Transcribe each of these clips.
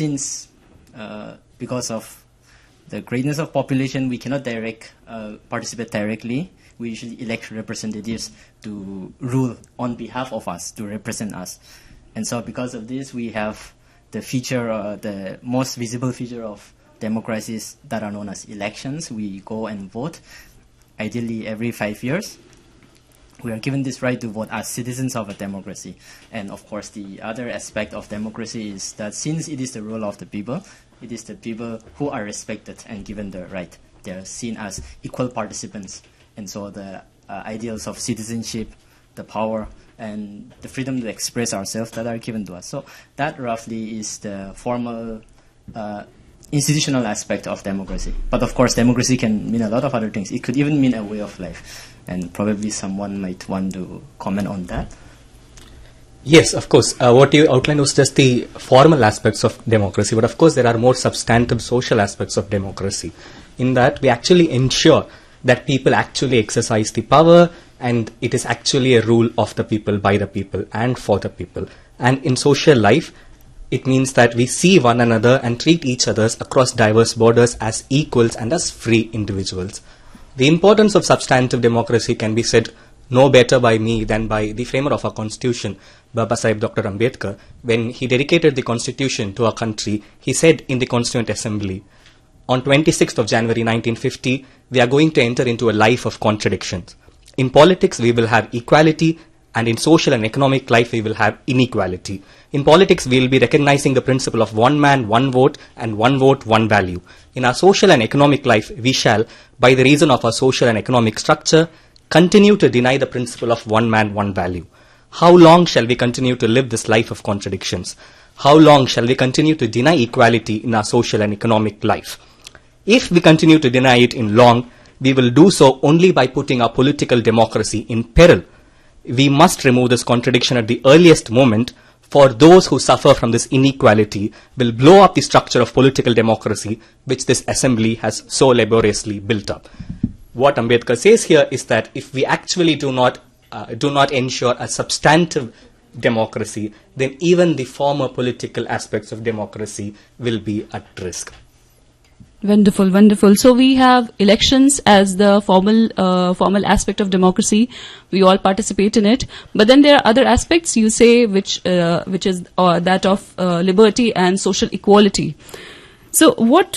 since because of the greatness of population, we cannot participate directly. We usually elect representatives to rule on behalf of us, to represent us. And so because of this, we have the feature, the most visible feature of democracies that are known as elections. We go and vote, ideally every 5 years. We are given this right to vote as citizens of a democracy. And of course, the other aspect of democracy is that since it is the rule of the people, it is the people who are respected and given the right. They are seen as equal participants. And so the ideals of citizenship, the power, and the freedom to express ourselves that are given to us. So that roughly is the formal institutional aspect of democracy. But of course, democracy can mean a lot of other things. It could even mean a way of life. And probably someone might want to comment on that. Yes, of course. What you outlined was just the formal aspects of democracy. But of course, there are more substantive social aspects of democracy. In that, we actually ensure that people actually exercise the power, and it is actually a rule of the people, by the people, and for the people. And in social life, it means that we see one another and treat each other across diverse borders as equals and as free individuals. The importance of substantive democracy can be said no better by me than by the framer of our constitution, Baba Sahib Dr. Ambedkar. When he dedicated the constitution to our country, he said in the Constituent Assembly, on 26th of January 1950, we are going to enter into a life of contradictions. In politics, we will have equality, and in social and economic life, we will have inequality. In politics, we will be recognizing the principle of one man, one vote, and one vote, one value. In our social and economic life, we shall, by the reason of our social and economic structure, continue to deny the principle of one man, one value. How long shall we continue to live this life of contradictions? How long shall we continue to deny equality in our social and economic life? If we continue to deny it in long, we will do so only by putting our political democracy in peril. We must remove this contradiction at the earliest moment, for those who suffer from this inequality will blow up the structure of political democracy which this assembly has so laboriously built up. What Ambedkar says here is that if we actually do not ensure a substantive democracy, then even the former political aspects of democracy will be at risk. Wonderful, wonderful. So we have elections as the formal aspect of democracy. We all participate in it. But then there are other aspects, you say, which is that of liberty and social equality. So what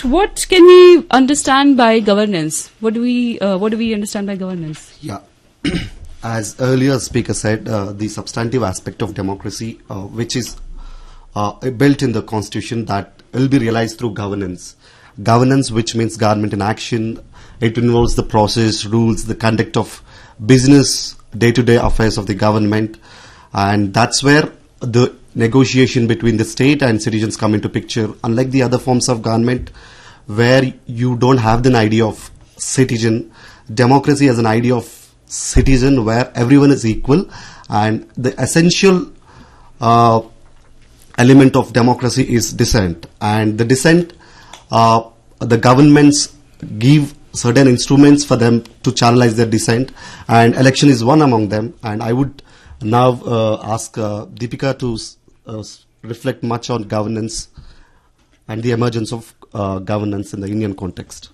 can we understand by governance? What do we understand by governance? Yeah. As earlier speaker said, the substantive aspect of democracy, which is built in the constitution, that will be realized through governance. Governance, which means government in action. It involves the process, rules, the conduct of business, day-to-day affairs of the government. And that's where the negotiation between the state and citizens come into picture. Unlike the other forms of government, where you don't have the idea of citizen, democracy has an idea of citizen where everyone is equal. And the essential element of democracy is dissent. And the dissent, the governments give certain instruments for them to channelize their dissent, and election is one among them. And I would now ask Deepika to reflect much on governance and the emergence of governance in the Indian context.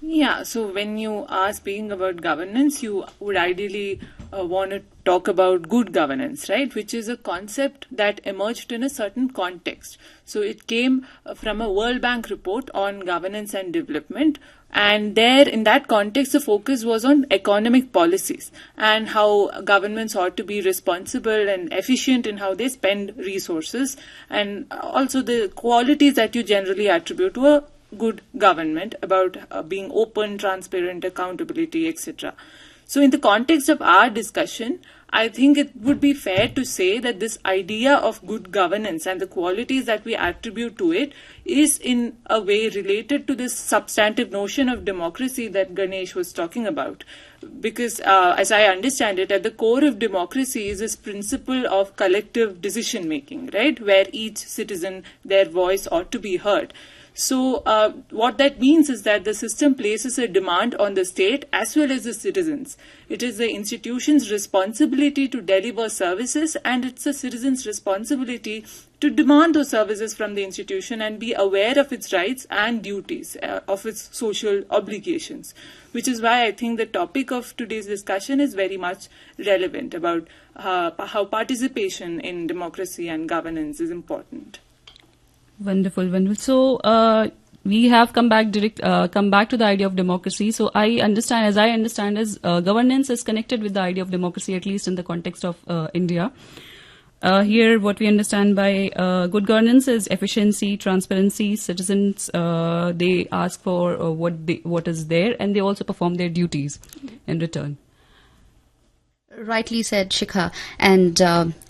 Yeah, so when you are speaking about governance, you would ideally want to talk about good governance, right? Which is a concept that emerged in a certain context. So it came from a World Bank report on governance and development. And there, in that context, the focus was on economic policies and how governments ought to be responsible and efficient in how they spend resources, and also the qualities that you generally attribute to a good government, about being open, transparent, accountability, etc. So in the context of our discussion, I think it would be fair to say that this idea of good governance and the qualities that we attribute to it is in a way related to this substantive notion of democracy that Ganesh was talking about. Because as I understand it, at the core of democracy is this principle of collective decision making, right? Where each citizen, their voice ought to be heard. So what that means is that the system places a demand on the state as well as the citizens. It is the institution's responsibility to deliver services, and it's the citizens' responsibility to demand those services from the institution and be aware of its rights and duties, of its social obligations, which is why I think the topic of today's discussion is very much relevant about how participation in democracy and governance is important. Wonderful, wonderful. So, we have come back to the idea of democracy. So I understand, governance is connected with the idea of democracy, at least in the context of India. Here, what we understand by good governance is efficiency, transparency. Citizens they ask for what is there, and they also perform their duties in return. Rightly said, Shikha. And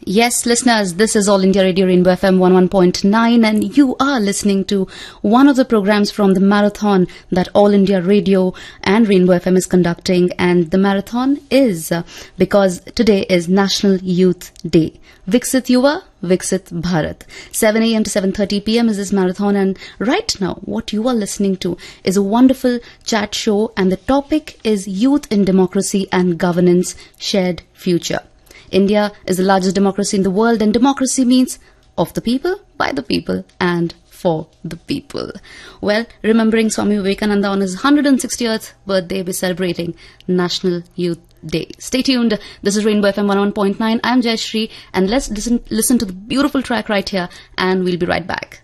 yes, listeners, this is All India Radio Rainbow FM 101.9, and you are listening to one of the programs from the marathon that All India Radio and Rainbow FM is conducting. And the marathon is because today is National Youth Day. Viksit Yuva, Viksit Bharat. 7 a.m. to 7:30 p.m. is this marathon, and right now what you are listening to is a wonderful chat show, and the topic is Youth in Democracy and Governance, Shared Future. India is the largest democracy in the world, and democracy means of the people, by the people, and for the people. Well, remembering Swami Vivekananda on his 160th birthday, we're celebrating National Youth Day. Stay tuned. This is Rainbow FM 101.9. I'm Jayashree, and let's listen to the beautiful track right here, and we'll be right back.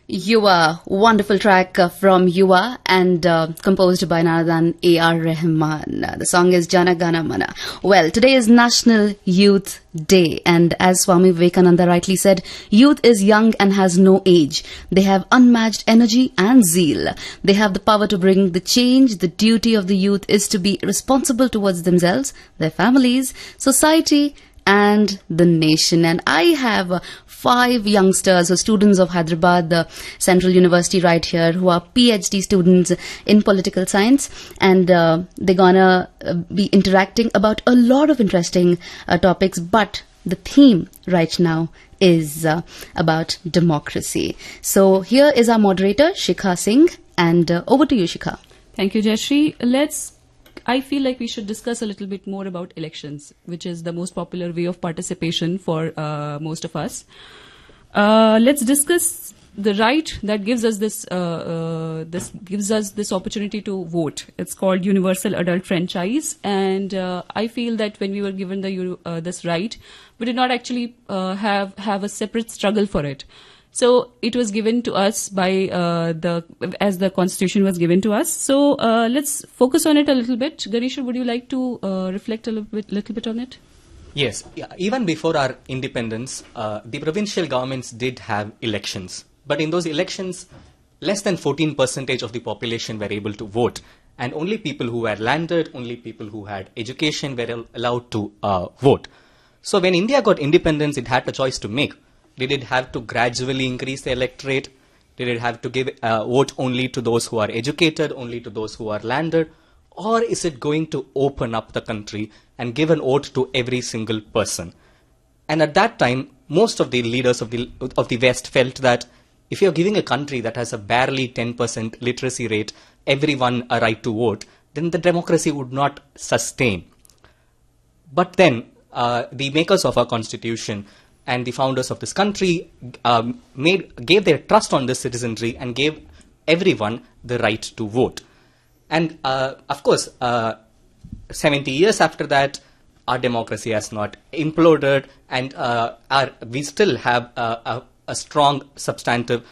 Yuva, wonderful track from Yuva, and composed by none other than AIR Rahman. The song is Jana Gana Mana. Well, today is National Youth Day, and as Swami Vivekananda rightly said, youth is young and has no age. They have unmatched energy and zeal. They have the power to bring the change. The duty of the youth is to be responsible towards themselves, their families, society, and the nation. And I have 5 youngsters or students of Hyderabad, the Central University right here, who are PhD students in political science, and they're gonna be interacting about a lot of interesting topics. But the theme right now is about democracy. So here is our moderator, Shikha Singh, and over to you, Shikha. Thank you, Jayashree. I feel like we should discuss a little bit more about elections, which is the most popular way of participation for most of us. Let's discuss the right that gives us this opportunity to vote. It's called universal adult franchise, and I feel that when we were given this right, we did not actually have a separate struggle for it. So it was given to us by as the constitution was given to us. So let's focus on it a little bit. Garisha, would you like to reflect a little bit on it? Yes. Yeah, even before our independence, the provincial governments did have elections. But in those elections, less than 14% of the population were able to vote. And only people who were landed, only people who had education were allowed to vote. So when India got independence, it had a choice to make. Did it have to gradually increase the electorate? Did it have to give vote only to those who are educated, only to those who are landed? Or is it going to open up the country and give an vote to every single person? And at that time, most of the leaders of the West felt that if you're giving a country that has a barely 10% literacy rate, everyone a right to vote, then the democracy would not sustain. But then the makers of our constitution and the founders of this country gave their trust on this citizenry and gave everyone the right to vote. And of course, 70 years after that, our democracy has not imploded, and we still have a strong substantive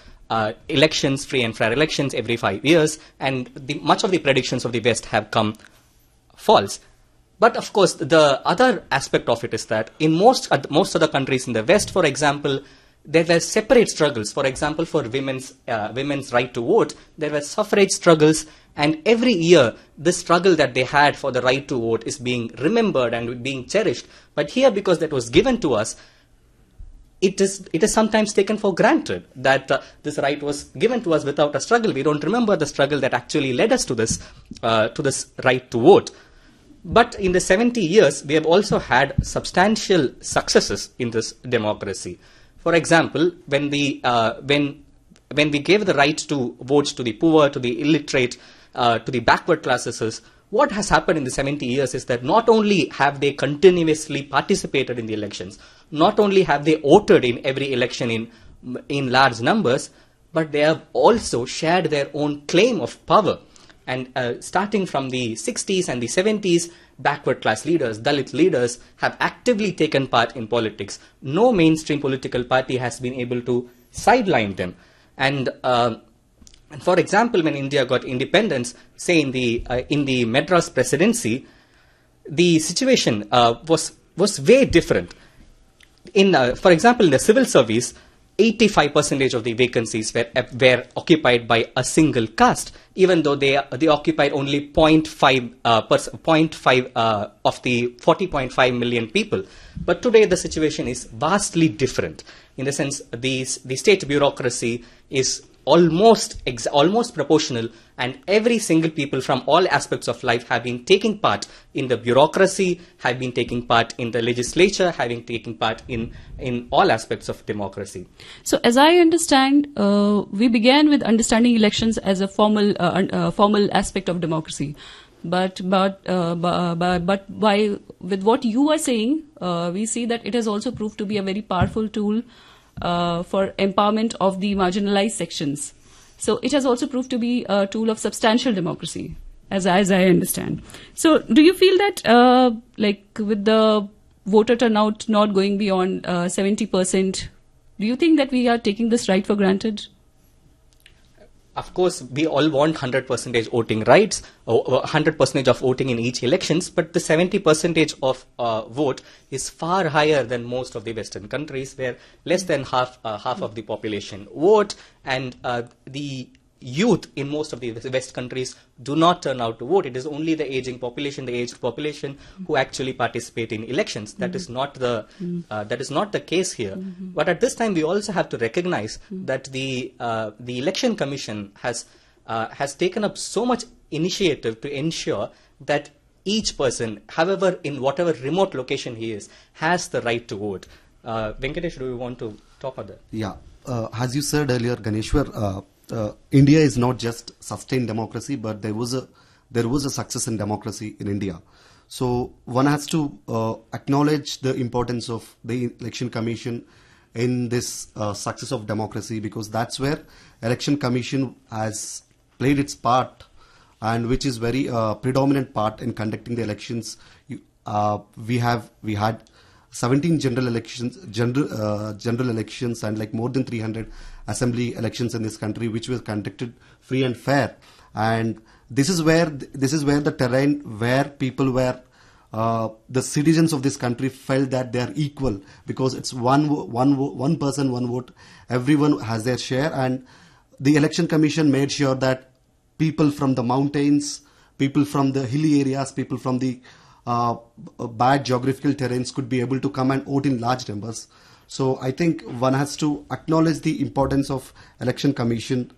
elections, free and fair elections every 5 years, and much of the predictions of the West have come false. But of course, the other aspect of it is that in most other countries in the West, for example, there were separate struggles. For example, for women's right to vote, there were suffrage struggles, and every year the struggle that they had for the right to vote is being remembered and being cherished. But here, because that was given to us, it is sometimes taken for granted that this right was given to us without a struggle. We don't remember the struggle that actually led us to this right to vote. But in the 70 years, we have also had substantial successes in this democracy. For example, when we gave the right to vote to the poor, to the illiterate, to the backward classes, what has happened in the 70 years is that not only have they continuously participated in the elections, not only have they voted in every election in large numbers, but they have also shared their own claim of power. And starting from the 60s and the 70s, backward class leaders, Dalit leaders have actively taken part in politics. No mainstream political party has been able to sideline them. And for example, when India got independence, say in the Madras presidency, the situation was way different. For example, in the civil service, 85% of the vacancies were occupied by a single caste, even though they occupied only 0.5 of the 40.5 million people. But today the situation is vastly different. In the sense, the state bureaucracy is almost proportional, and every single people from all aspects of life have been taking part in the bureaucracy, have been taking part in the legislature, having taken part in all aspects of democracy. So, as I understand, we began with understanding elections as a formal aspect of democracy. But with what you are saying, we see that it has also proved to be a very powerful tool for empowerment of the marginalized sections. So it has also proved to be a tool of substantial democracy, as I understand. So do you feel that, with the voter turnout not going beyond 70%, do you think that we are taking this right for granted? Of course, we all want 100% voting rights, 100% of voting in each elections, but the 70% of vote is far higher than most of the Western countries, where less than half of the population vote, and the youth in most of the West countries do not turn out to vote. It is only the aged population who actually participate in elections. That is not the case here. But at this time, we also have to recognize that the Election Commission has taken up so much initiative to ensure that each person, however, in whatever remote location he is, has the right to vote. Venkatesh, do you want to talk on that? Yeah, as you said earlier, Ganeshwar, India is not just sustained democracy, but there was a success in democracy in India. So one has to acknowledge the importance of the Election Commission in this success of democracy, because that's where Election Commission has played its part, and which is very predominant part in conducting the elections. We had 17 general elections, and like more than 300 assembly elections in this country, which were conducted free and fair. And this is where the terrain where people were, the citizens of this country felt that they are equal, because it's one person, one vote. Everyone has their share, and the Election Commission made sure that people from the mountains, people from the hilly areas, people from the bad geographical terrains could be able to come and vote in large numbers. So I think one has to acknowledge the importance of Election Commission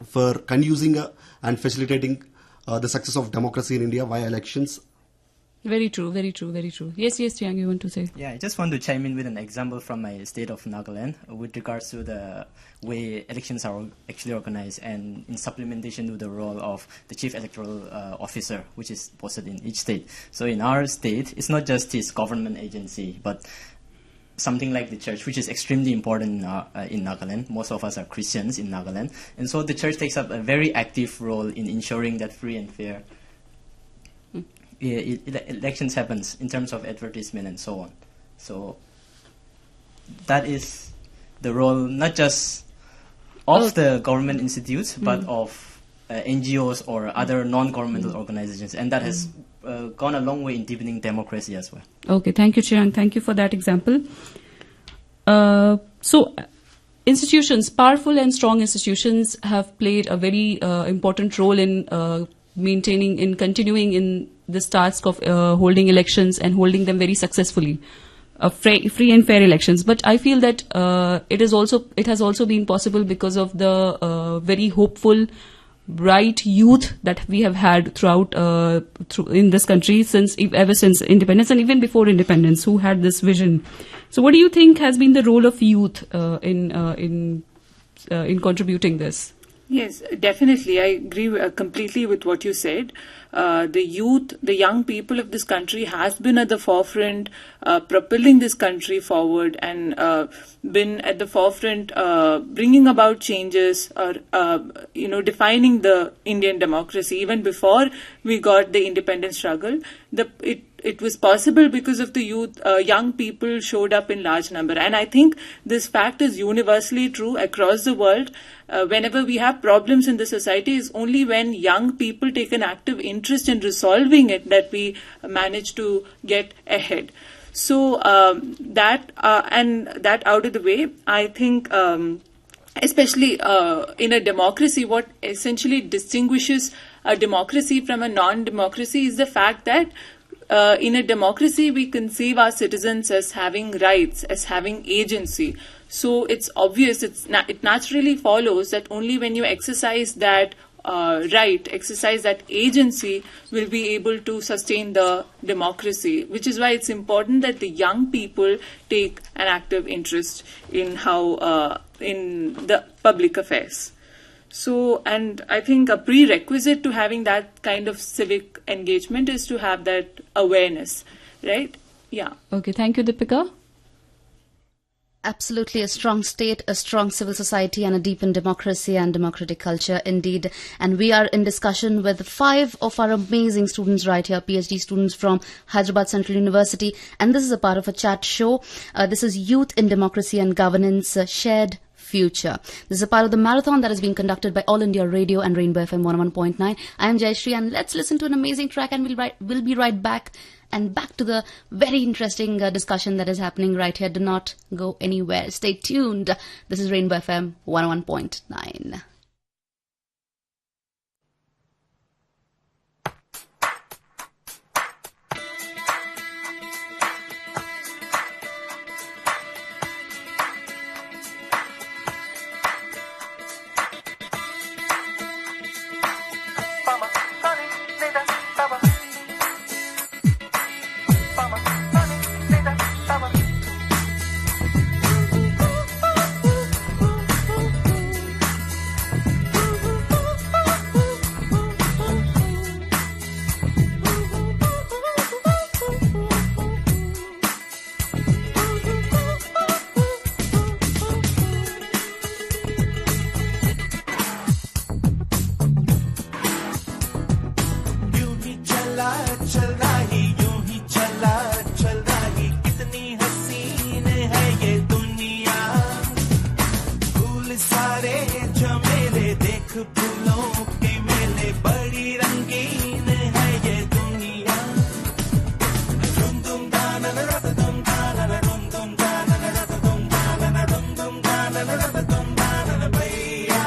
for conducing and facilitating the success of democracy in India via elections. Very true, very true, very true. Yes, Triang, you want to say? Yeah, I just want to chime in with an example from my state of Nagaland with regards to the way elections are actually organized, and in supplementation to the role of the chief electoral officer, which is posted in each state. So in our state, it's not just this government agency, but something like the church, which is extremely important in Nagaland. Most of us are Christians in Nagaland. And so the church takes up a very active role in ensuring that free and fair elections happens in terms of advertisement and so on. So that is the role not just of the government institutes, but of NGOs or other non-governmental organizations, and that has gone a long way in deepening democracy as well. Okay, thank you, Chirang. Thank you for that example. So institutions, powerful and strong institutions, have played a very important role in maintaining, in continuing in this task of holding elections and holding them very successfully, free and fair elections. But I feel that it has also been possible because of the very hopeful, bright youth that we have had throughout in this country ever since independence, and even before independence, who had this vision. So what do you think has been the role of youth in contributing this? Yes, definitely. I agree completely with what you said. The youth, the young people of this country has been at the forefront, propelling this country forward, and been at the forefront, bringing about changes, or defining the Indian democracy. Even before we got the independence struggle, it was possible because of the youth. Young people showed up in large number, and I think this fact is universally true across the world. Whenever we have problems in the society, is only when young people take an active interest in resolving it that we manage to get ahead. So that out of the way, I think especially in a democracy, what essentially distinguishes a democracy from a non-democracy is the fact that in a democracy, we conceive our citizens as having rights, as having agency. So it's obvious, it naturally follows that only when you exercise that right, exercise that agency, will be able to sustain the democracy, which is why it's important that the young people take an active interest in how in the public affairs. So, and I think a prerequisite to having that kind of civic engagement is to have that awareness, right? Yeah. Okay, thank you, Deepika. Absolutely, a strong state, a strong civil society, and a deepened democracy and democratic culture, indeed. And we are in discussion with 5 of our amazing students right here, PhD students from Hyderabad Central University. And this is a part of a chat show. This is Youth in Democracy and Governance, Shared Future. This is a part of the marathon that is being conducted by All India Radio and Rainbow FM 101.9. I am Jayashree, and let's listen to an amazing track, and we'll be right back. And back to the very interesting discussion that is happening right here. Do not go anywhere. Stay tuned. This is Rainbow FM 101.9. फूलों के मेले, बड़ी रंगीन है ये दुनिया। दुम दुम दाना रत दुम दाना दुम दुम दाना रत दुम दाना दुम दुम दाना रत दुम दाना भैया।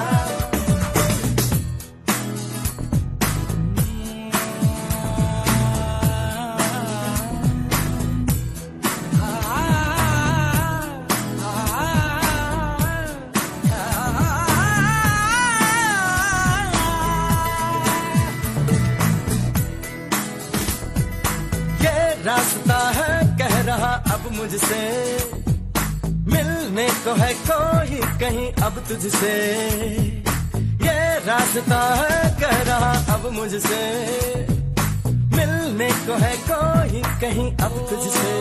रास्ता है कह रहा अब मुझसे, मिलने को है कोई कहीं अब तुझसे। ये रास्ता है कह रहा अब मुझसे, मिलने को है कोई कहीं अब तुझसे।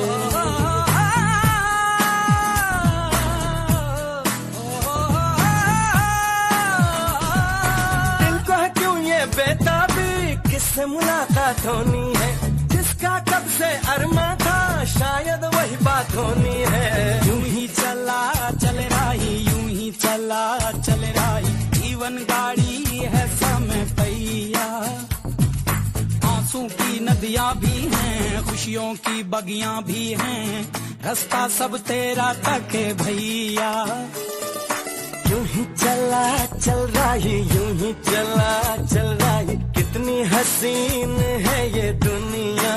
दिल को है क्यों ये बेताबी, किससे मुलाकात होनी है, जिसका कब से अरमा था शायद वही बात होनी है। यूं ही चला चल रही, यूं ही चला चल रही, जीवन गाड़ी है समय पहिया। आंसू की नदियां भी हैं, खुशियों की बगियां भी हैं, रास्ता सब तेरा तक है भैया। यूं ही चला चल रही, यूं ही चला चल रही, कितनी हसीन है ये दुनिया।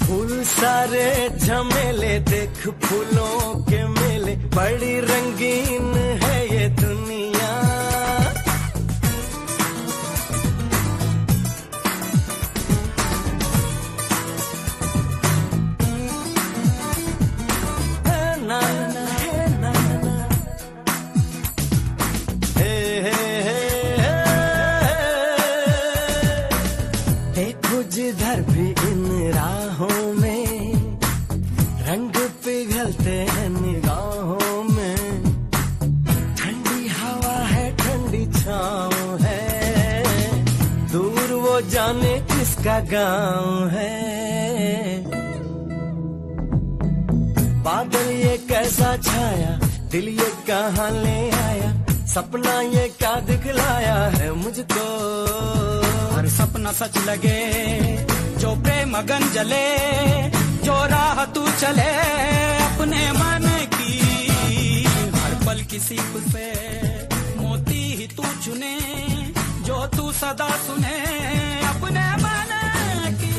फूल सारे झमेले, देख फूलों के मेले, बड़ी रंगीन है ये दुनिया। ना ना ना ना, हे हे हे, देखो जिधर भी इन राहों में रंग पिघलते हैं निगाहों में। ठंडी हवा है, ठंडी छाँव है, दूर वो जाने किसका गाँव है। बादल ये कैसा छाया, दिल ये कहाँ ले आया, सपना ये क्या दिखलाया है मुझको। हर सपना सच लगे, जो प्रेम अगन जले, जो राह तू चले अपने मन की। हर पल किसी से मोती ही तू चुने, जो तू सदा सुने अपने मन की।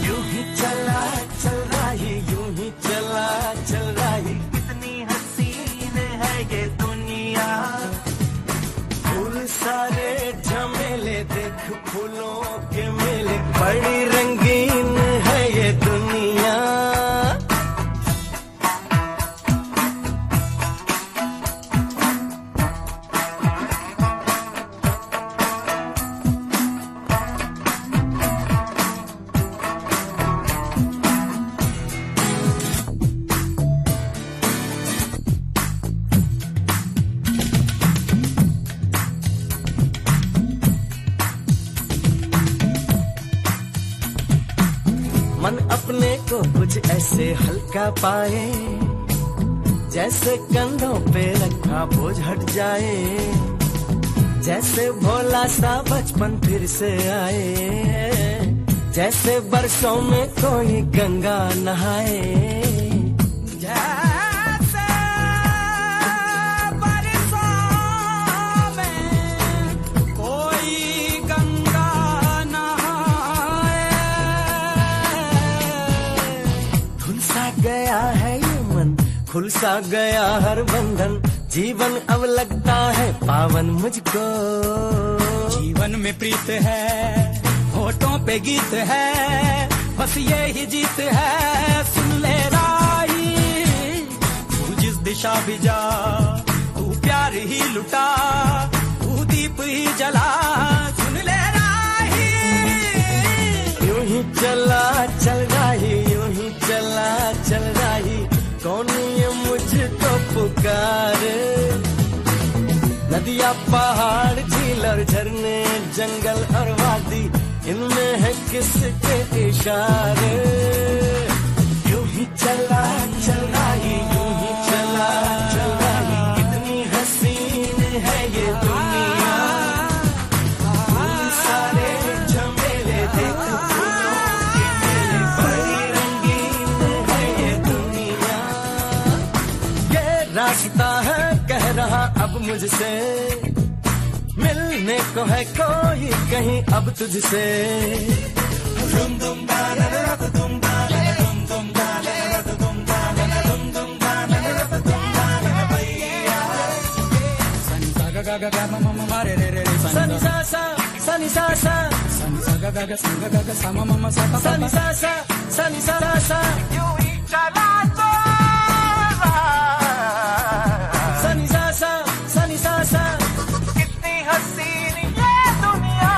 यूं ही चला चल रही, यूं ही चला चल रही, कितनी हसीन है ये दुनिया। फूल सारे झमेले, देख फूलों के मेले, बड़ी रंगीन है ये दुनिया। मन अपने को कुछ ऐसे हल्का पाए, जैसे कंधों पे रखा बोझ हट जाए, जैसे भोला सा बचपन फिर से आए, जैसे बरसों में कोई गंगा नहाए। जैसे बरसों में कोई गंगा नहाए। खुल सा गया है ये मन, खुल सा गया हर बंधन, जीवन अब लगता है पावन मुझको। जीवन में प्रीत है, होठों पे गीत है, बस ये ही जीत है, सुन ले राही। तू जिस दिशा भी जा, तू प्यार ही लुटा, तू दीप ही जला, सुन ले राही। यूं ही चला चल रही, यूं ही चला चल रही, कौन ये मुझको पुकारे। नदियाँ पहाड़ झील और झरने, जंगल और वादी, इनमें है किसके इशारे। यूं ही चला चल रही, यूं ही चला चल रही, कितनी हसीन है ये दुनिया। तुझसे, मिलने को है कोई कहीं अब तुझसे। दुम दुम दा ना ना दुम दा ना दुम दुम दा ना ना दुम दा ना दुम दुम दा ना ना दुम दा ना भैया। सनी सा गा गा गा म म म रे रे रे सनी सा सा सनी सा सा सनी सा गा गा गा सा गा गा सा म म म सा सनी सा सा सनी सा सा यूं ही चला तो सनी सा सा सनी सा सा कितनी हसीन ये दुनिया।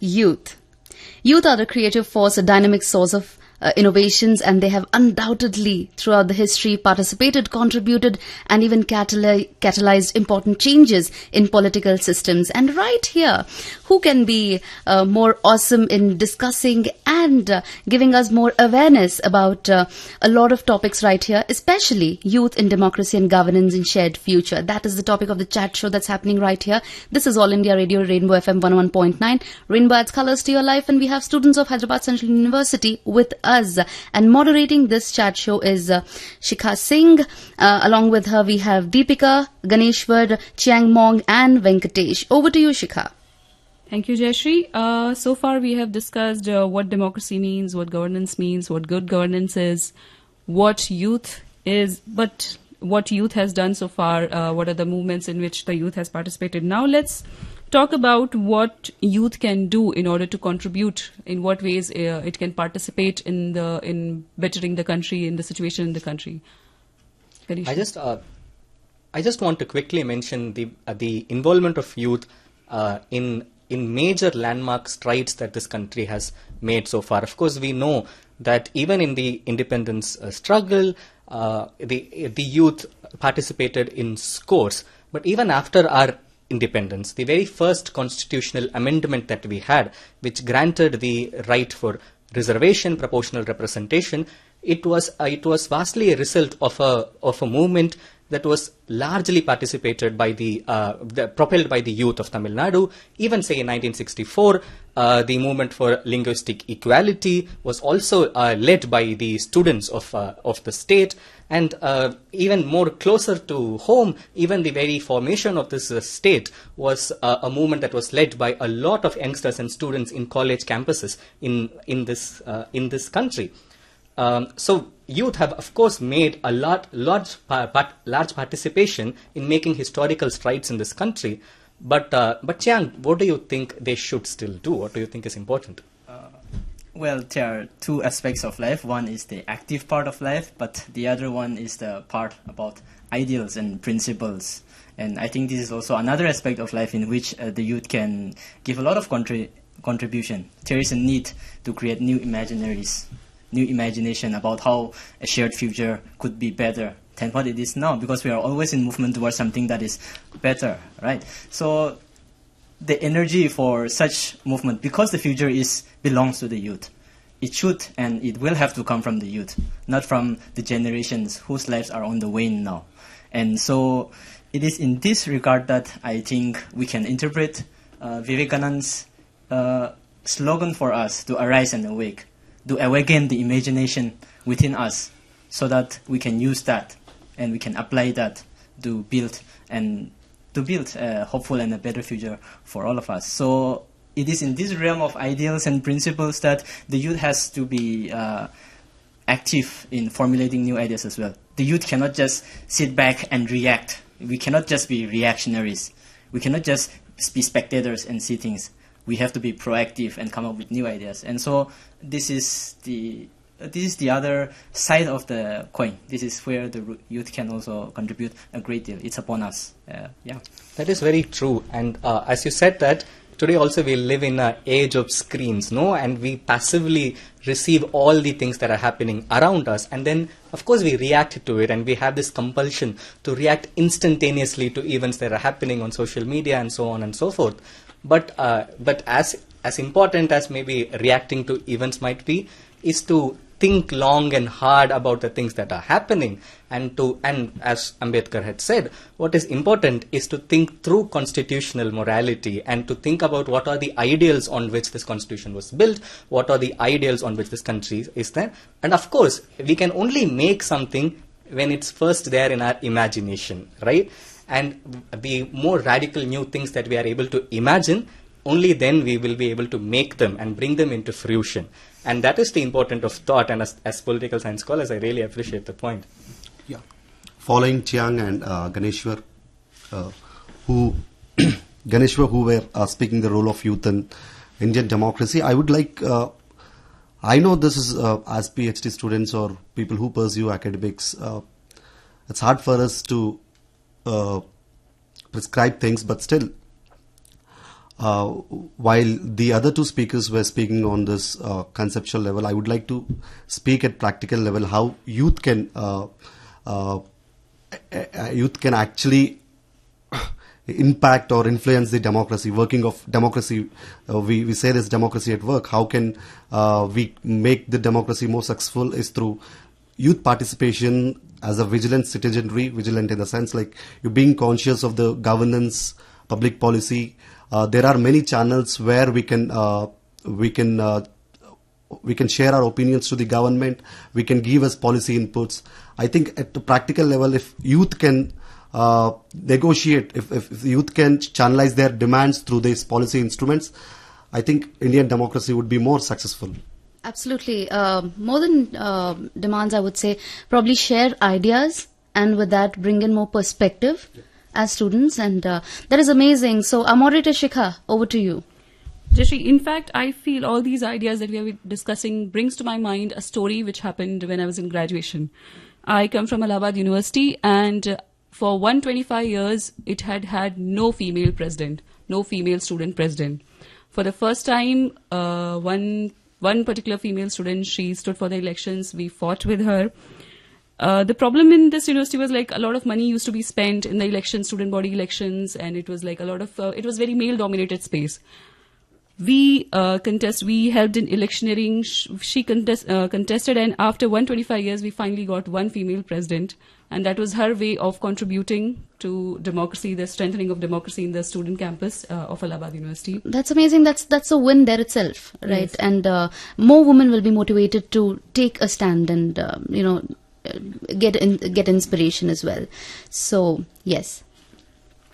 Youth. Youth are a creative force, a dynamic source of innovations, and they have undoubtedly, throughout the history, participated, contributed, and even catalyzed important changes in political systems. And right here, who can be more awesome in discussing and giving us more awareness about a lot of topics right here, especially youth in democracy and governance in shared future. That is the topic of the chat show that's happening right here. This is All India Radio, Rainbow FM 101.9. Rainbow adds colors to your life, and we have students of Hyderabad Central University with us. And moderating this chat show is Shikha Singh. Along with her, we have Deepika, Ganeshwar, Chiang Mong, and Venkatesh. Over to you, Shikha. Thank you, Jayashree. So far, we have discussed what democracy means, what governance means, what good governance is, what youth is, but what youth has done so far, what are the movements in which the youth has participated. Now, let's talk about what youth can do in order to contribute, in what ways it can participate in bettering the country, in the situation in the country. I just want to quickly mention the involvement of youth in major landmark strides that this country has made so far. Of course, we know that even in the independence struggle, the youth participated in scores. But even after our independence, the very first constitutional amendment that we had, which granted the right for reservation, proportional representation, it was vastly a result of a movement that was largely participated by propelled by the youth of Tamil Nadu. Even say in 1964, the movement for linguistic equality was also led by the students of the state. And even more closer to home, even the very formation of this state was a movement that was led by a lot of youngsters and students in college campuses in this country. So youth have, of course, made a large participation in making historical strides in this country. But Chiang, what do you think they should still do? What do you think is important? Well, there are two aspects of life. One is the active part of life, but the other one is the part about ideals and principles. And I think this is also another aspect of life in which the youth can give a lot of contribution. There is a need to create new imaginaries, new imagination about how a shared future could be better than what it is now, because we are always in movement towards something that is better, right? So the energy for such movement, because the future belongs to the youth, it should and it will have to come from the youth, not from the generations whose lives are on the wane now. And so it is in this regard that I think we can interpret Vivekananda's slogan for us to arise and awake, to awaken the imagination within us, so that we can use that and we can apply that to build a hopeful and a better future for all of us. So it is in this realm of ideals and principles that the youth has to be active in formulating new ideas as well. The youth cannot just sit back and react. We cannot just be reactionaries. We cannot just be spectators and see things. We have to be proactive and come up with new ideas. And so this is the other side of the coin. This is where the youth can also contribute a great deal. It's upon us. That is very true. And as you said that, today also we live in an age of screens, no, and we passively receive all the things that are happening around us, and then of course we react to it, and we have this compulsion to react instantaneously to events that are happening on social media and so on and so forth. But as important as maybe reacting to events might be, is to think long and hard about the things that are happening, and as Ambedkar had said, what is important is to think through constitutional morality and to think about what are the ideals on which this constitution was built, what are the ideals on which this country is there. And of course, we can only make something when it's first there in our imagination, right? And the more radical new things that we are able to imagine, only then we will be able to make them and bring them into fruition. And that is the importance of thought, and as political science scholars, I really appreciate the point. Yeah. Following Chiang and Ganeshwar, who were speaking the role of youth in Indian democracy, I would like, I know this is as PhD students or people who pursue academics, it's hard for us to prescribe things, but still, while the other two speakers were speaking on this conceptual level, I would like to speak at practical level how youth can actually impact or influence the democracy, working of democracy. We say this democracy at work. How can we make the democracy more successful is through youth participation as a vigilant citizenry, vigilant in the sense like you being conscious of the governance, public policy. There are many channels where we can share our opinions to the government. We can give us policy inputs. I think at the practical level, if youth can negotiate, if youth can channelize their demands through these policy instruments, I think Indian democracy would be more successful. Absolutely. More than demands, I would say probably share ideas, and with that bring in more perspective as students, and that is amazing. So, our moderator Shikha, over to you. Jashri, in fact, I feel all these ideas that we are discussing brings to my mind a story which happened when I was in graduation. I come from Allahabad University, and for 125 years, it had no female president, no female student president. For the first time, one particular female student, she stood for the elections. We fought with her. The problem in this university was like a lot of money used to be spent in the elections, student body elections, and it was like a lot of, it was very male-dominated space. We helped in electioneering, she contested, and after 125 years, we finally got one female president, and that was her way of contributing to democracy, the strengthening of democracy in the student campus of Allahabad University. That's amazing. That's a win there itself, right? Yes. And more women will be motivated to take a stand and, get inspiration as well. So, yes.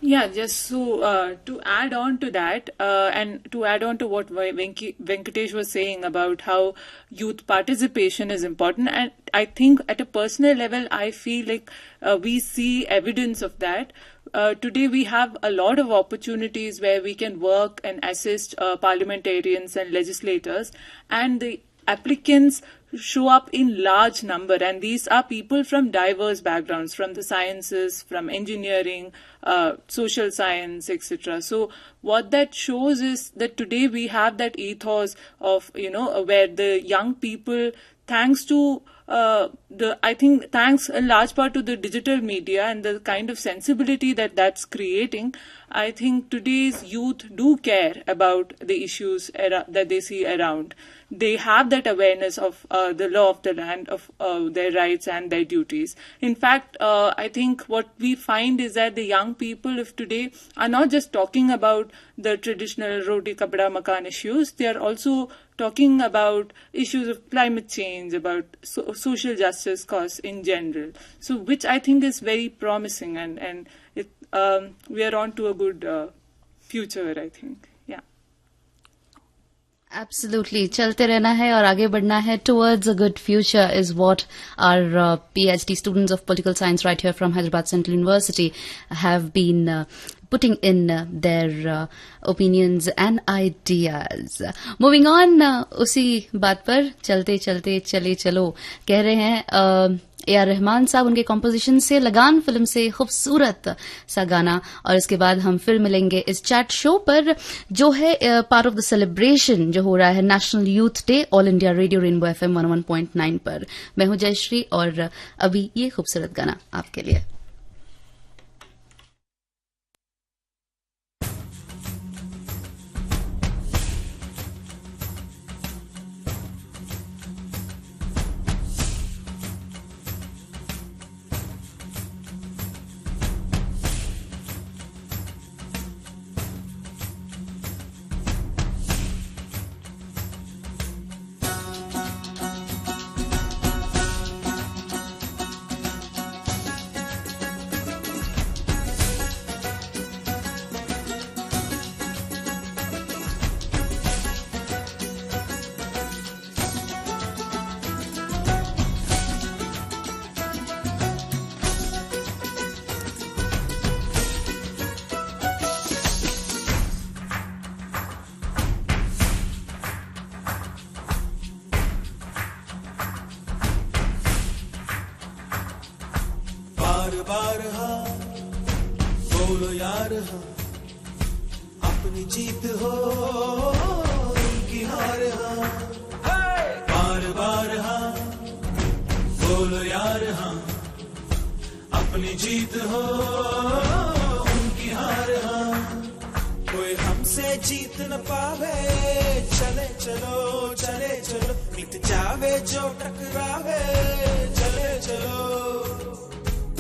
Yeah, just so to add on to that, and to add on to what Venkatesh was saying about how youth participation is important, and I think at a personal level, I feel like we see evidence of that. Today we have a lot of opportunities where we can work and assist parliamentarians and legislators, and the applicants show up in large number, and these are people from diverse backgrounds, from the sciences, from engineering, social science, etc. So what that shows is that today we have that ethos of, where the young people, thanks to thanks in large part to the digital media and the kind of sensibility that's creating, I think today's youth do care about the issues that they see around. They have that awareness of the law of the land, of their rights and their duties. In fact, I think what we find is that the young people of today are not just talking about the traditional roti kapda makan issues, they are also talking about issues of climate change, about social justice cause in general. So, which I think is very promising, and we are on to a good future, I think. Yeah. Absolutely. Chalte rehna hai aur aage badhna hai towards a good future is what our PhD students of political science right here from Hyderabad Central University have been putting in their opinions and ideas. Moving on, उसी बात पर चलते चलते चले चलो कह रहे हैं AR रहमान साहब, उनके कॉम्पोजिशन से लगान फिल्म से खूबसूरत सा गाना, और इसके बाद हम फिर मिलेंगे इस चैट शो पर जो है पार्ट ऑफ द सेलिब्रेशन जो हो रहा है national youth day all India radio rainbow FM 101.9 पर। मैं हूं जयश्री और अभी ये खूबसूरत गाना आपके लिए। बार हाँ बोलो यार हाँ, अपनी जीत हो उनकी हार हाँ, बार बार हाँ बोलो यार हाँ, अपनी जीत हो उनकी हार हाँ, कोई हमसे जीत न पावे, चले चलो चले चलो, मिट जावे जो टकरावे, चले चलो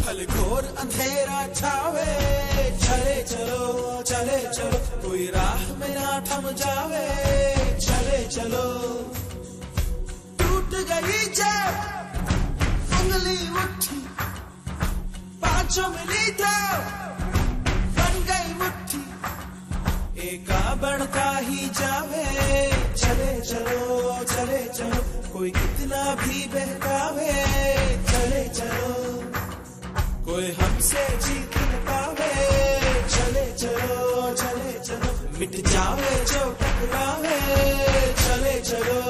भल घोर अंधेरा छावे, चले चलो चले चलो, कोई राह में ना थम जावे, चले चलो टूट गई जब उंगली उठी, पांचों मिली था बन गई मुट्ठी, एका बढ़ता ही जावे, चले चलो चले चलो, कोई कितना भी बहकावे, चले चलो कोई हमसे जीत न पावे, चले चलो चले चलो, मिट जावे जो टकरावे, चले चलो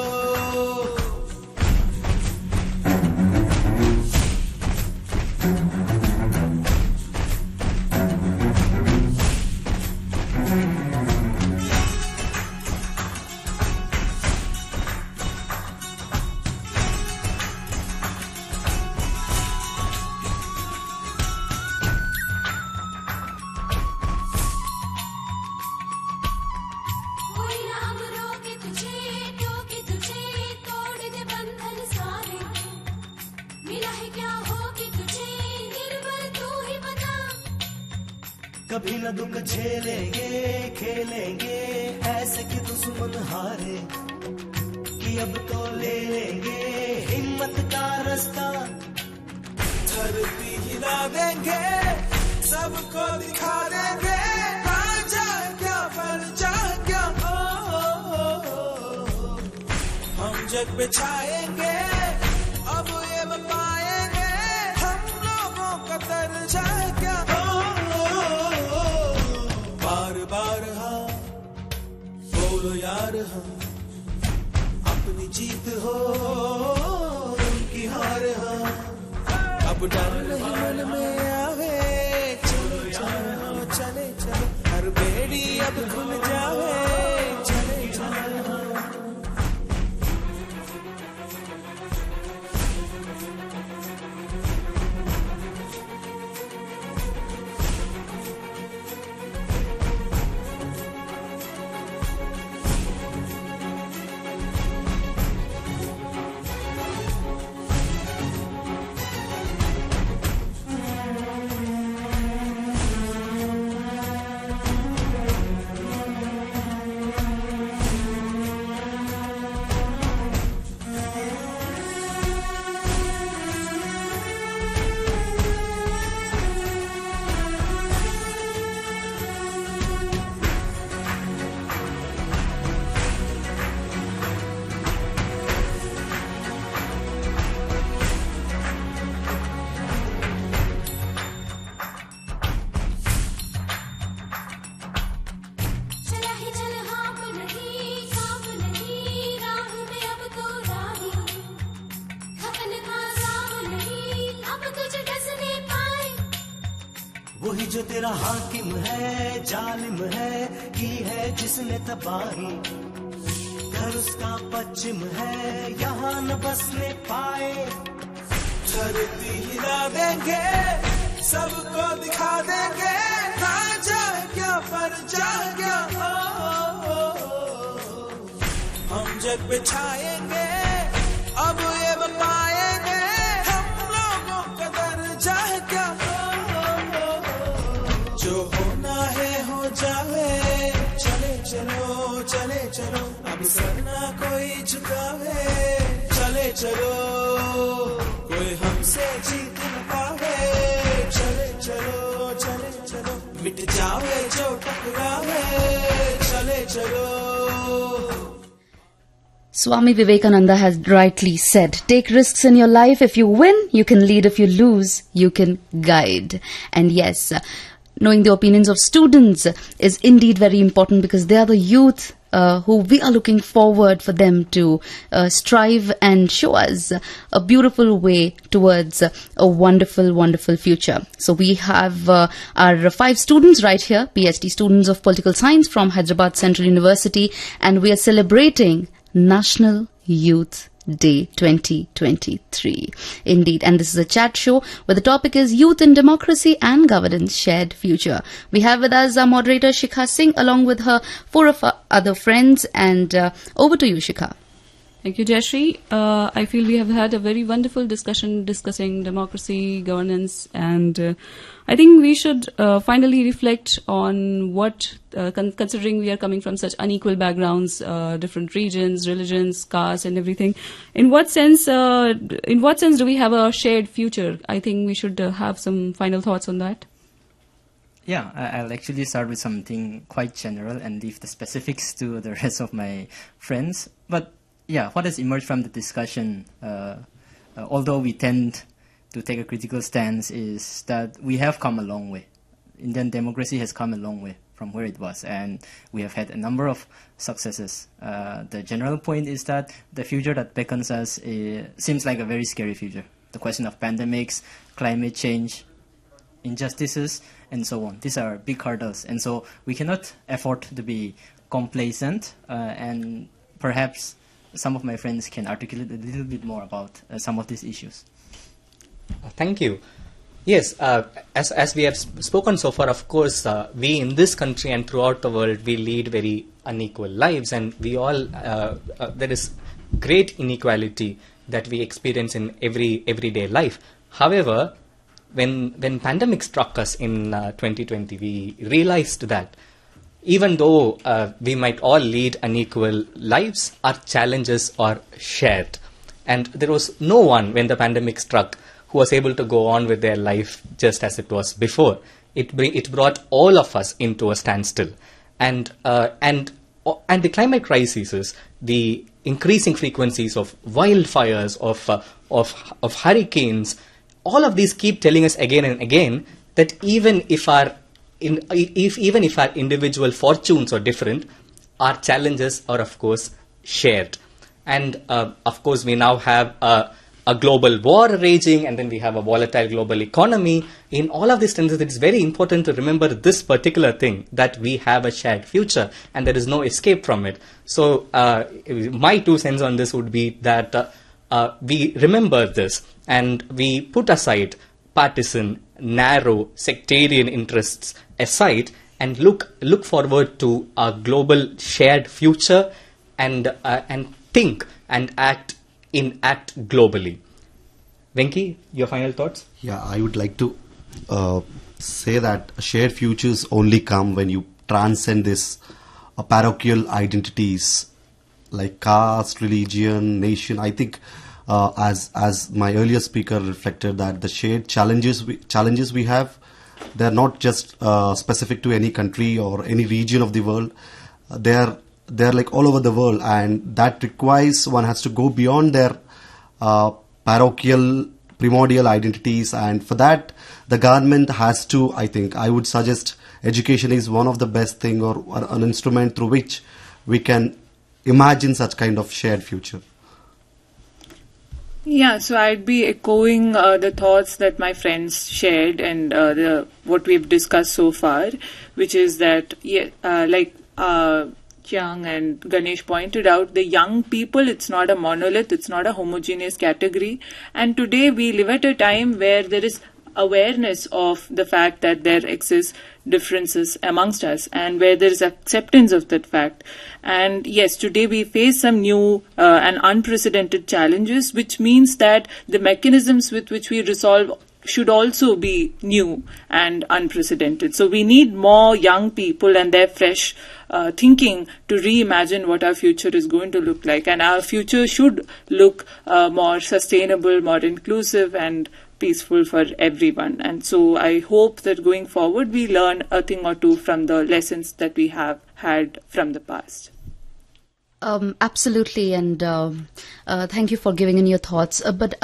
कभी न दुख झेलेंगे खेलेंगे ऐसे कि दुश्मन हारे, कि अब तो ले लेंगे हिम्मत का रास्ता, धरती हिला देंगे सबको दिखा देंगे, आजा क्या पर जा क्या हम जग पे छाएंगे, अब ये पाएंगे हम लोगों का दर्जा क्या, बार बार हाँ बोलो यार हाँ, अपनी जीत हो उनकी हार हाँ, अब डर नहीं मन में आवे, चलो चलो चले चलो, हर बेड़ी अब खुल जावे, चले चलो वही जो तेरा हाकिम है, जालिम है, की है जिसने तबाही, घर उसका पश्चिम है, यहाँ न बसने पाए, धरती हिला देंगे, सबको दिखा देंगे, ना जाए क्या पर जा गया, हम जग बिछाएंगे, अब ये बताएंगे, हम लोगों का दर्जा है क्या, जो होना है हो जाए, चले चलो चले चलो, अब सर ना कोई झुकावे, चले चलो कोई हमसे जीत न पावे, चले चलो चले चलो, मिट जावे जो टकरावे, चले चलो. Swami Vivekananda has rightly said, take risks in your life. If you win, you can lead. If you lose, you can guide. And yes, knowing the opinions of students is indeed very important, because they are the youth who we are looking forward for them to strive and show us a beautiful way towards a wonderful, wonderful future. So we have our 5 students right here, PhD students of Political Science from Hyderabad Central University, and we are celebrating National Youth Day 2023. Indeed, and this is a chat show where the topic is Youth in Democracy and Governance Shared Future. We have with us our moderator Shikha Singh along with her 4 of our other friends, and over to you, Shikha. Thank you, Jayashree. I feel we have had a very wonderful discussion discussing democracy, governance, and I think we should finally reflect on what, considering we are coming from such unequal backgrounds, different regions, religions, castes, and everything. In what sense do we have a shared future? I think we should have some final thoughts on that. Yeah, I'll actually start with something quite general and leave the specifics to the rest of my friends. But yeah, what has emerged from the discussion, although we tend to take a critical stance, is that we have come a long way. Indian democracy has come a long way from where it was, and we have had a number of successes. The general point is that the future that beckons us seems like a very scary future. The question of pandemics, climate change, injustices, and so on. These are big hurdles, and so we cannot afford to be complacent, and perhaps some of my friends can articulate a little bit more about some of these issues. Thank you. Yes, as we have spoken so far, of course, we in this country and throughout the world, we lead very unequal lives, and we all, there is great inequality that we experience in everyday life. However, when pandemic struck us in 2020, we realized that even though we might all lead unequal lives, our challenges are shared. And there was no one, when the pandemic struck, who was able to go on with their life just as it was before. It brought all of us into a standstill. And the climate crises, the increasing frequencies of wildfires, of hurricanes, all of these keep telling us again and again that even if our individual fortunes are different, our challenges are of course shared. And of course we now have a global war raging, and then we have a volatile global economy. In all of these tenses, it is very important to remember this particular thing, that we have a shared future and there is no escape from it. So my 2 cents on this would be that we remember this and we put aside partisan, narrow, sectarian interests aside and look forward to a global shared future and think and act globally. Venki, your final thoughts? Yeah, I would like to say that shared futures only come when you transcend this parochial identities like caste, religion, nation. I think as my earlier speaker reflected, that the shared challenges we have, they're not just specific to any country or any region of the world. They're like all over the world, and that requires one has to go beyond their parochial, primordial identities, and for that the government has to, I would suggest education is one of the best thing or an instrument through which we can imagine such kind of shared future. Yeah, so I'd be echoing the thoughts that my friends shared and what we've discussed so far, which is that, Chiang and Ganesh pointed out, the young people, it's not a monolith, it's not a homogeneous category. And today we live at a time where there is awareness of the fact that there exist differences amongst us and where there is acceptance of that fact. And yes, today we face some new and unprecedented challenges, which means that the mechanisms with which we resolve should also be new and unprecedented. So we need more young people and their fresh thinking to reimagine what our future is going to look like. And our future should look more sustainable, more inclusive and peaceful for everyone. And so I hope that going forward we learn a thing or two from the lessons that we have had from the past. Absolutely, and thank you for giving in your thoughts. But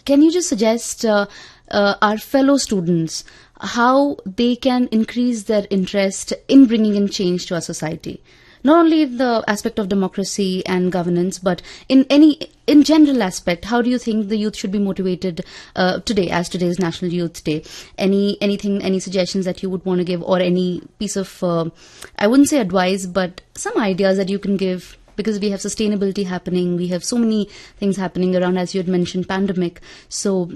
can you just suggest our fellow students how they can increase their interest in bringing in change to our society? Not only the aspect of democracy and governance, but in general aspect, how do you think the youth should be motivated today, as today is National Youth Day? Any suggestions that you would want to give, or any piece of, I wouldn't say advice, but some ideas that you can give? Because we have sustainability happening, we have so many things happening around, as you had mentioned, pandemic. So,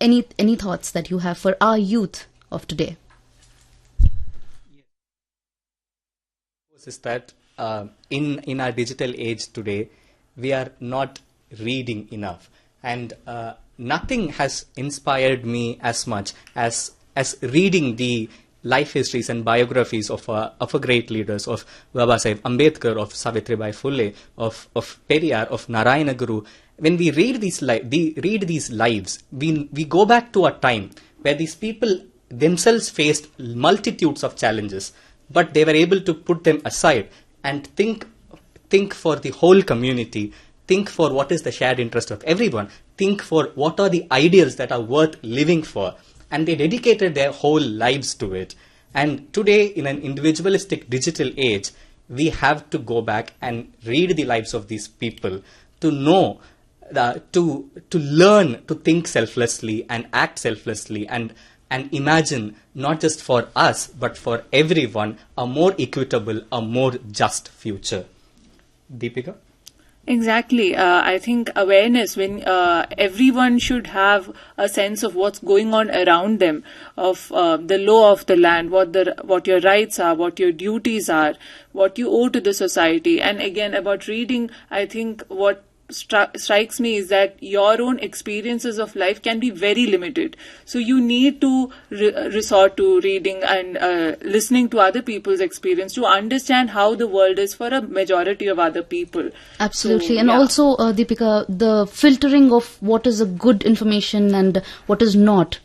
any thoughts that you have for our youth of today? Is that in our digital age today, we are not reading enough, and nothing has inspired me as much as reading the life histories and biographies of great leaders, of Babasaheb Ambedkar, of Savitribai Phule, of Periyar, of Narayana Guru. When we read these lives, we go back to a time where these people themselves faced multitudes of challenges, but they were able to put them aside and think for the whole community, think for what is the shared interest of everyone, think for what are the ideals that are worth living for. And they dedicated their whole lives to it. And today, in an individualistic digital age, we have to go back and read the lives of these people to know, to learn to think selflessly and act selflessly and imagine, not just for us, but for everyone, a more equitable, a more just future. Deepika? Exactly. I think awareness, when everyone should have a sense of what's going on around them, of the law of the land, what your rights are, what your duties are, what you owe to the society. And again, about reading, I think what strikes me is that your own experiences of life can be very limited. So you need to resort to reading and listening to other people's experience to understand how the world is for a majority of other people. Absolutely. So, and yeah. also, Deepika, the filtering of what is a good information and what is not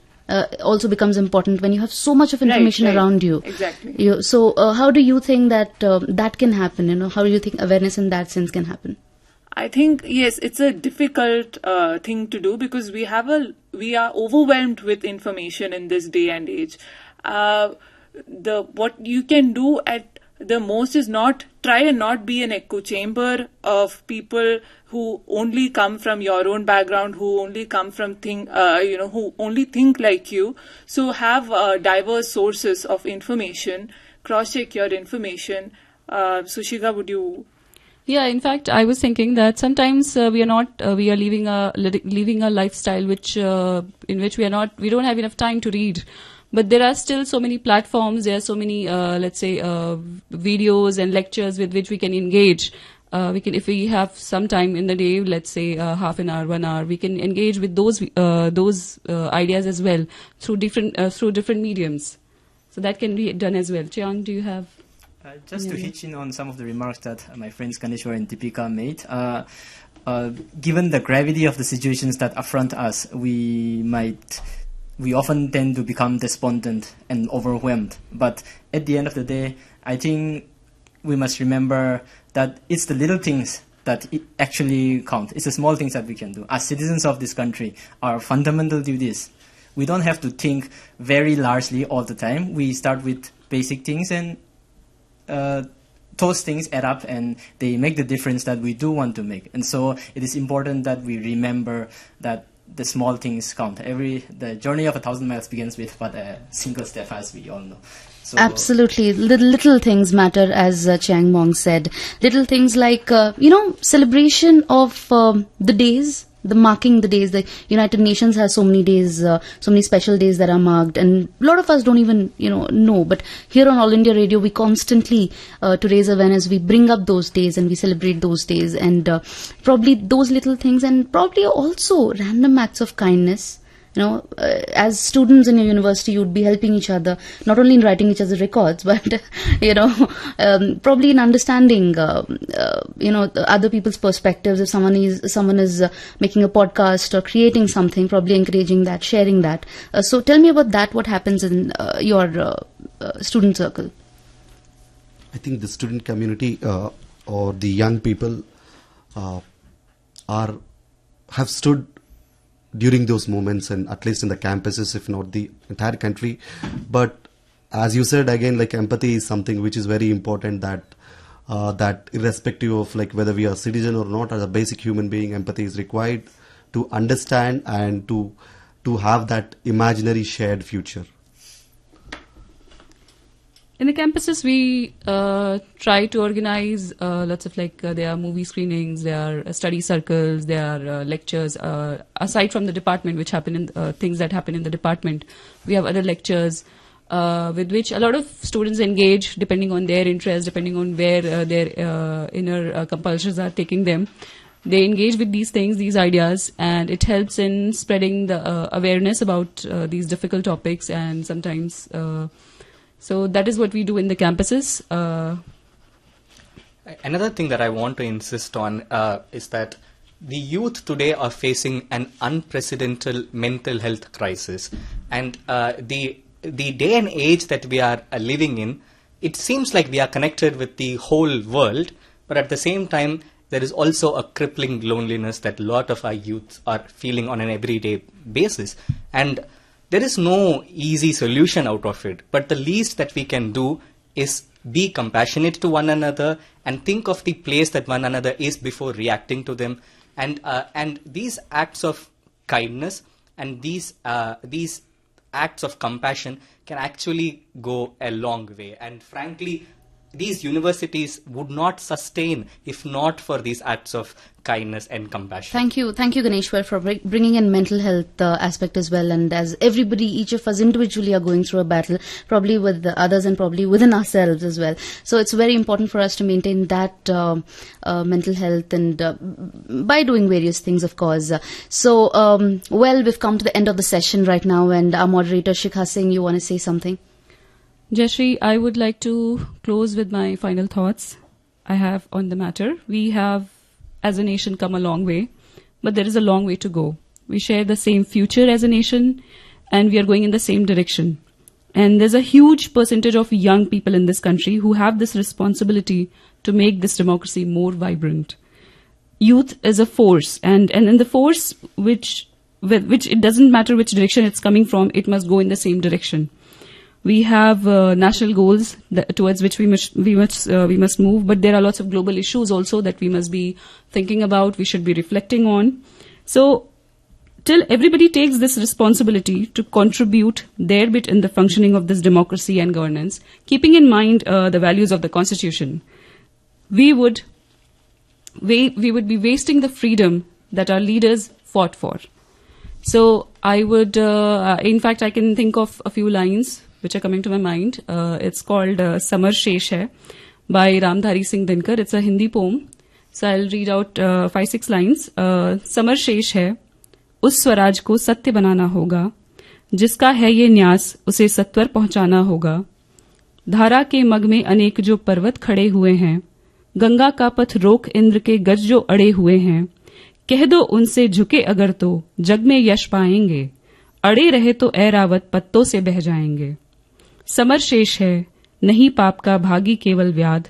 also becomes important when you have so much of information Right. around you. Exactly. So how do you think that that can happen? How do you think awareness in that sense can happen? I think, yes, it's a difficult thing to do because we are overwhelmed with information in this day and age. What you can do at the most is try and not be an echo chamber of people who only come from your own background, who only come from who only think like you. So have diverse sources of information, cross-check your information. Sushika, would you? Yeah, in fact, I was thinking that sometimes we are living a lifestyle in which we don't have enough time to read. But there are still so many platforms, there are so many, videos and lectures with which we can engage. If we have some time in the day, let's say half an hour, 1 hour, we can engage with those ideas as well through different mediums. So that can be done as well. Chiang, do you have? Just to hitch in on some of the remarks that my friends Kaneshwar and Deepika made, given the gravity of the situations that affront us, we often tend to become despondent and overwhelmed. But at the end of the day, I think we must remember that it's the little things that actually count. It's the small things that we can do. As citizens of this country, our fundamental duties, we don't have to think very largely all the time. We start with basic things and those things add up and they make the difference that we do want to make. And so it is important that we remember that the small things count. The journey of 1,000 miles begins with but a single step, as we all know. So, absolutely. Little things matter, as Chiang Mong said. Little things like, celebration of the days, the marking the days. The United Nations has so many days, so many special days that are marked, and a lot of us don't even, know. But here on All India Radio, we constantly, to raise awareness, we bring up those days and we celebrate those days, and probably those little things, and probably also random acts of kindness. As students in your university, you'd be helping each other, not only in writing each other's records, but, probably in understanding, other people's perspectives. If someone is making a podcast or creating something, probably encouraging that, sharing that. So tell me about that, what happens in your student circle. I think the student community or the young people have stood during those moments, and at least in the campuses, if not the entire country. But as you said again, like empathy is something which is very important, that irrespective of like whether we are citizen or not, as a basic human being, empathy is required to understand and to have that imaginary shared future. In the campuses, we try to organize lots of there are movie screenings, there are study circles, there are lectures. Aside from the department, which happen in things that happen in the department, we have other lectures with which a lot of students engage, depending on their interest, depending on where their inner compulsions are taking them. They engage with these things, these ideas, and it helps in spreading the awareness about these difficult topics, and sometimes. So that is what we do in the campuses. Another thing that I want to insist on is that the youth today are facing an unprecedented mental health crisis. And the day and age that we are living in, it seems like we are connected with the whole world, but at the same time, there is also a crippling loneliness that a lot of our youth are feeling on an everyday basis. And there is no easy solution out of it, but the least that we can do is be compassionate to one another and think of the place that one another is before reacting to them. And these acts of kindness and these acts of compassion can actually go a long way. And frankly, these universities would not sustain if not for these acts of kindness and compassion. Thank you, Ganeshwar, for bringing in mental health aspect as well. And as everybody, each of us individually are going through a battle, probably with the others and probably within ourselves as well. So it's very important for us to maintain that mental health, and by doing various things, of course. Well, we've come to the end of the session right now, and our moderator Shikha Singh, you want to say something? Jayashree, I would like to close with my final thoughts I have on the matter. We have, as a nation, come a long way, but there is a long way to go. We share the same future as a nation, and we are going in the same direction. And there's a huge percentage of young people in this country who have this responsibility to make this democracy more vibrant. Youth is a force, and in the force which it doesn't matter which direction it's coming from, it must go in the same direction. We have national goals towards which we must move, but there are lots of global issues also that we must be thinking about, we should be reflecting on. So, till everybody takes this responsibility to contribute their bit in the functioning of this democracy and governance, keeping in mind the values of the Constitution, we would be wasting the freedom that our leaders fought for. So, I would, in fact, I can think of a few lines which are coming to my mind. It's called Samar Shesh Hai by Ramdhari Singh Dinkar. It's a Hindi poem. So I'll read out 5-6 lines. Samar Shesh hai, उस स्वराज को सत्य बनाना होगा, जिसका है ये न्यास उसे सत्वर पहुंचाना होगा. धारा के मग में अनेक जो पर्वत खड़े हुए हैं, गंगा का पथ रोक इंद्र के गज जो अड़े हुए हैं, कह दो उनसे झुके अगर तो जग में यश पाएंगे, अड़े रहे तो ऐरावत पत्तों से बह जाएंगे. समर शेष है, नहीं पाप का भागी केवल व्याध,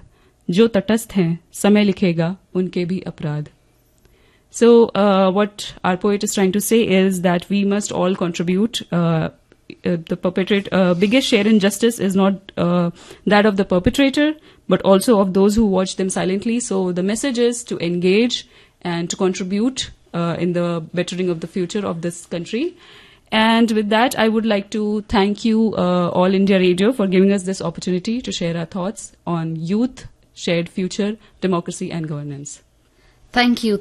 जो तटस्थ हैं समय लिखेगा उनके भी अपराध. So what our poet is trying to say is that we must all contribute biggest share in justice is not that of the perpetrator, but also of those who watch them silently. So the message is to engage and to contribute in the bettering of the future of this country. And with that, I would like to thank you, All India Radio, for giving us this opportunity to share our thoughts on youth, shared future, democracy and governance. Thank you,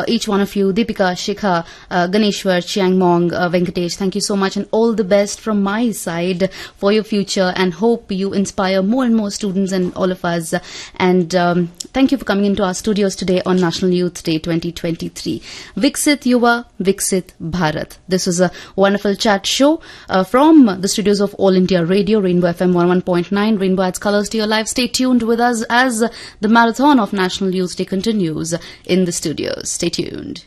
each one of you, Deepika, Shikha, Ganeshwar, Chiang Mong, Venkatesh. Thank you so much, and all the best from my side for your future, and hope you inspire more and more students and all of us. And thank you for coming into our studios today on National Youth Day 2023. Viksit Yuva, Viksit Bharat. This was a wonderful chat show from the studios of All India Radio, Rainbow FM 101.9. Rainbow adds colors to your life. Stay tuned with us as the marathon of National Youth Day continues in the studios. Stay tuned.